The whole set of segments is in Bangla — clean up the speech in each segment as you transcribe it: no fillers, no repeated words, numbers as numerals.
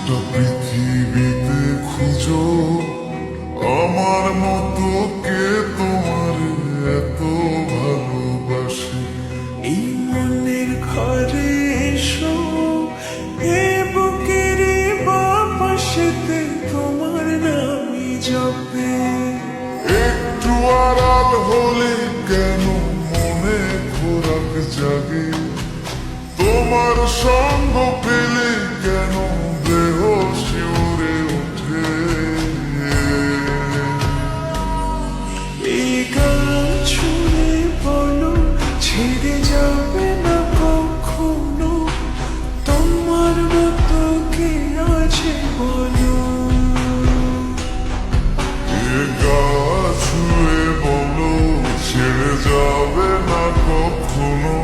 গোটা পৃথিবীতে খুঁজো আমার মতো কে তোমার এত ভালোবাসে। এই মনের ঘরে এসো, এ বুকের বাপাশেতে তোমার নামই জপে। একটু আড়াল হলে কেন মনে খোরাক জাগে, তোমার সঙ্গ পেলে কেন দেহ শিউরে ওঠে। এই গান ছুঁয়ে বলো ছেড়ে যাবে না কখনো, তোমার মতো কে আছে বলো। এ গা ছুঁয়ে বলো ছেড়ে যাবে না কখনো,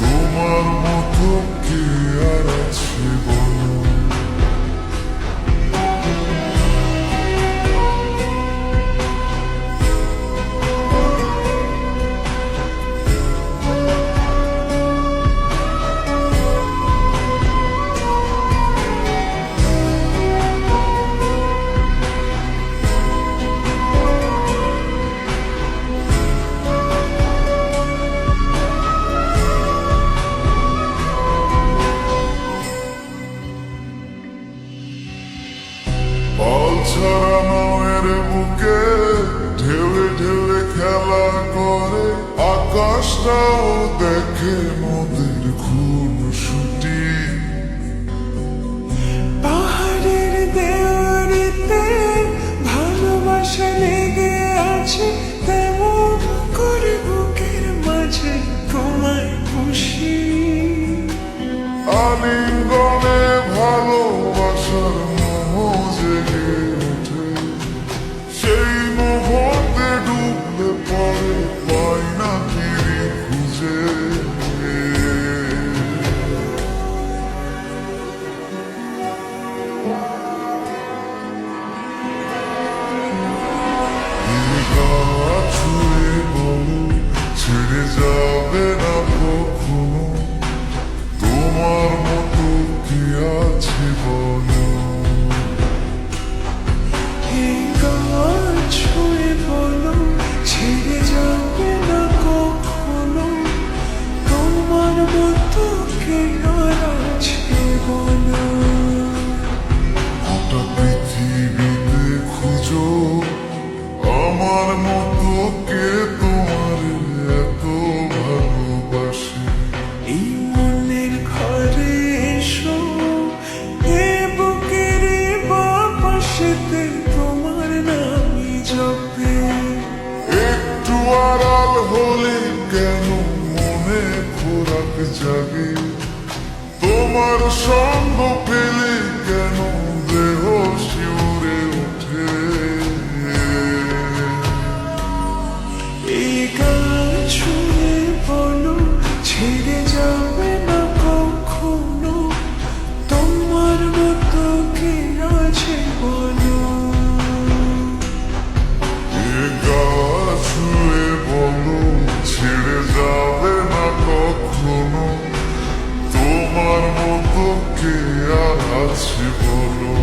তোমার মতো কে আর আছে বলো। পাল ছাড়া নামের বুকে ঢেউে ঢেউে খেলা করে, আকাশটাও দেখে নদীর খুনসুটি। পাহাড়ের দেওয়ারিতে ভালোবাসা লেগে আছে, তেমন করে বুকের মাঝে তোমায় খুশি। আলিঙ্গনে ভালোবাসার মোহ জেগে ওঠে, সেই মোহতে ডুবলে পরে পাই না ফিরি খুঁজে। ছুঁয়ে বলো ছেড়ে যাবে না কখনো, তোমার মতো কি আছে বলো। এই গান ছুঁয়ে বলো ছেড়ে যাবে না কখনো, তোমার মতো কে আর আছে বলো। গোটা পৃথিবীতে খুঁজো আমার মতো কে তোমার এত ভালোবাসে। এই মনের ঘরে এসো, এ বুকের বাপাশেতে তোমার নামই জপে। একটু আড়াল হলে কেন মনে খোরাক জাগে, তোমার সঙ্গ পেলে কেন দেহ শিউরে ওঠে। এই গান ছুঁয়ে বলো ছেড়ে যাবে না কখনো, তোমার মতো কে আছে বলো। এ গা ছুঁয়ে বলো ছেড়ে যাবে না কখনো, তোমার মতো কে আর আছে বলো।